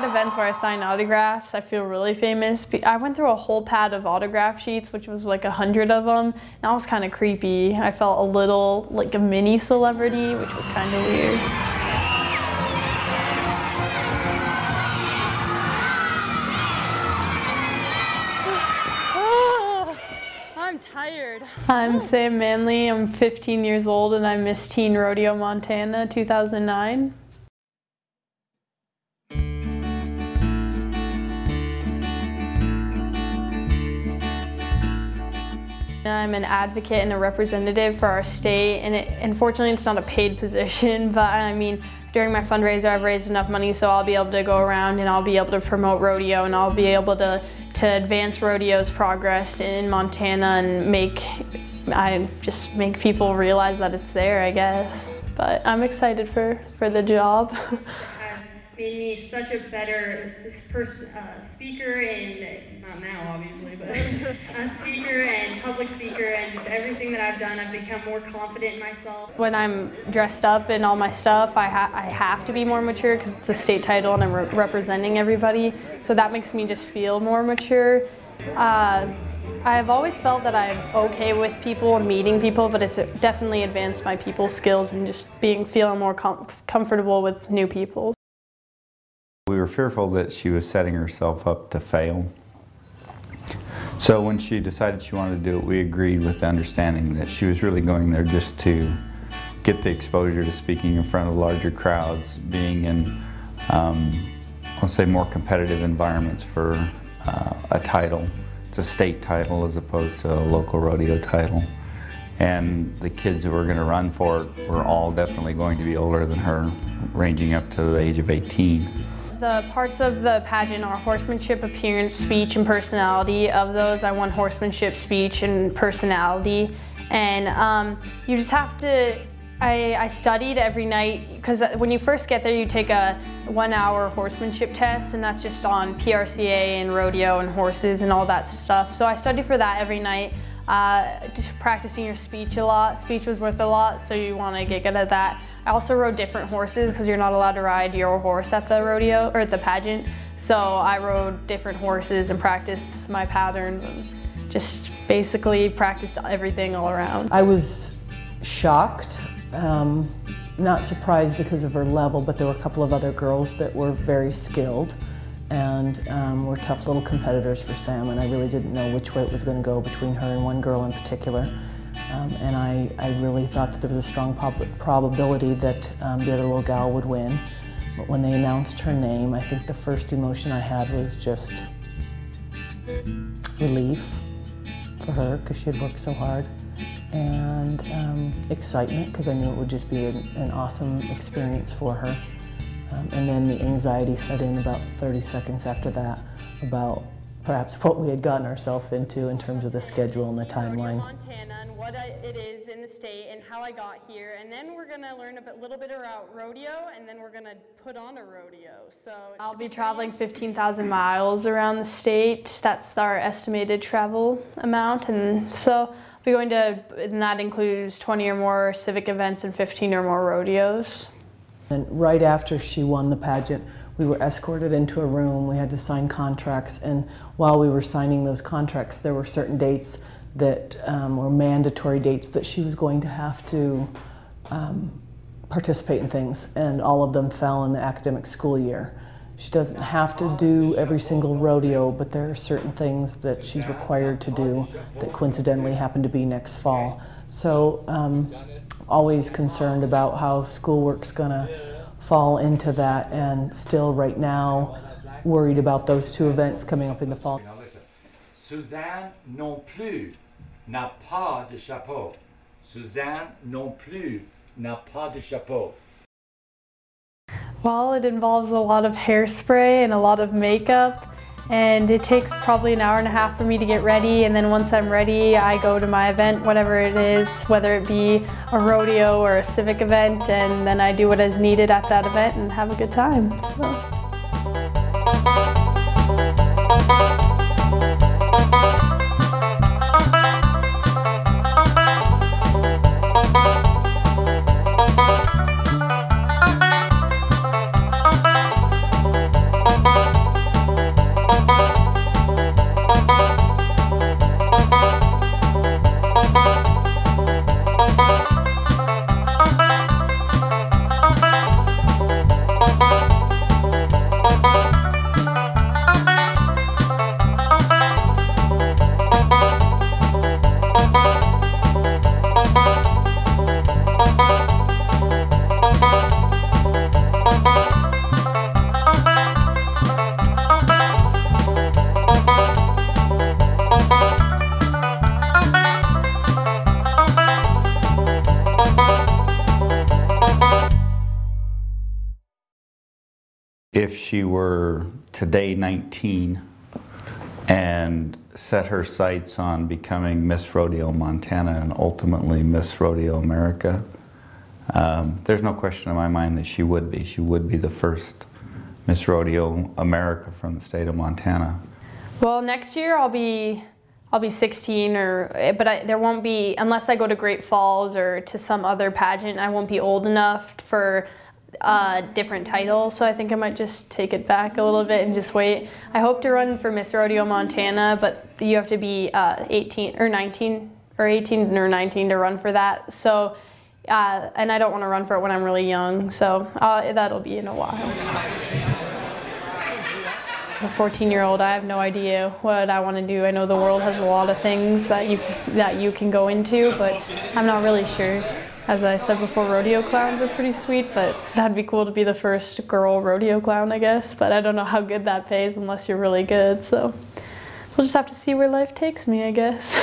events where I sign autographs, I feel really famous. I went through a whole pad of autograph sheets, which was like 100 of them. And that was kind of creepy. I felt a little like a mini celebrity, which was kind of weird. I'm tired. I'm Sam Manley. I'm 15 years old and I Miss Teen Rodeo Montana 2009. I'm an advocate and a representative for our state, and unfortunately it's not a paid position, but I mean, during my fundraiser I've raised enough money so I'll be able to go around and I'll be able to promote rodeo, and I'll be able to advance rodeo's progress in Montana and make people realize that it's there, I guess. But I'm excited for the job. Made me such a better speaker, and not now obviously, but speaker and public speaker, and just everything that I've done, I've become more confident in myself. When I'm dressed up in all my stuff, I have to be more mature because it's a state title and I'm representing everybody, so that makes me just feel more mature. I've always felt that I'm okay with people and meeting people, but it's definitely advanced my people skills and just feeling more comfortable with new people. We were fearful that she was setting herself up to fail. So when she decided she wanted to do it, we agreed with the understanding that she was really going there just to get the exposure to speaking in front of larger crowds, being in, let's say, more competitive environments for a title. It's a state title as opposed to a local rodeo title. And the kids who were going to run for it were all definitely going to be older than her, ranging up to the age of 18. The parts of the pageant are horsemanship, appearance, speech, and personality. Of those, I won horsemanship, speech, and personality. And you just have to, I studied every night, because when you first get there, you take a 1-hour horsemanship test, and that's just on PRCA and rodeo and horses and all that stuff. So I studied for that every night. Just practicing your speech a lot. Speech was worth a lot, so you want to get good at that. I also rode different horses because you're not allowed to ride your horse at the rodeo or at the pageant. So I rode different horses and practiced my patterns and just basically practiced everything all around. I was shocked, not surprised because of her level, but there were a couple of other girls that were very skilled and were tough little competitors for Sam, and I really didn't know which way it was going to go between her and one girl in particular. And I really thought that there was a strong probability that the other little gal would win. But when they announced her name, I think the first emotion I had was just relief for her because she had worked so hard, and excitement because I knew it would just be an awesome experience for her. And then the anxiety set in about 30 seconds after that about perhaps what we had gotten ourselves into in terms of the schedule and the timeline. Montana and what it is in the state and how I got here, and then we're going to learn a little bit about rodeo, and then we're going to put on a rodeo. So I'll be traveling 15,000 miles around the state. That's our estimated travel amount, and so I'll be going to, and that includes 20 or more civic events and 15 or more rodeos. And right after she won the pageant, we were escorted into a room. We had to sign contracts, and while we were signing those contracts, there were certain dates that were mandatory dates that she was going to have to participate in things, and all of them fell in the academic school year. She doesn't have to do every single rodeo, but there are certain things that she's required to do that coincidentally happen to be next fall. So always concerned about how schoolwork's gonna fall into that, and still right now worried about those two events coming up in the fall. Now listen, Suzanne non plus n'a pas de chapeau. Suzanne non plus n'a pas de chapeau. Well, it involves a lot of hairspray and a lot of makeup, and it takes probably an hour and a half for me to get ready, and then once I'm ready I go to my event, whatever it is, whether it be a rodeo or a civic event, and then I do what is needed at that event and have a good time. So. if she were today 19 and set her sights on becoming Miss Rodeo Montana and ultimately Miss Rodeo America, there's no question in my mind that she would be. She would be the first Miss Rodeo America from the state of Montana. Well, next year I'll be 16, there won't be, unless I go to Great Falls or to some other pageant, I won't be old enough for a different title, so I think I might just take it back a little bit and just wait. I hope to run for Miss Rodeo Montana, but you have to be 18 or 19 to run for that. So, and I don't want to run for it when I'm really young, so that'll be in a while. As a 14-year-old, I have no idea what I want to do. I know the world has a lot of things that you can go into, but I'm not really sure. As I said before, rodeo clowns are pretty sweet, but that'd be cool to be the first girl rodeo clown, I guess. But I don't know how good that pays unless you're really good, so we'll just have to see where life takes me, I guess.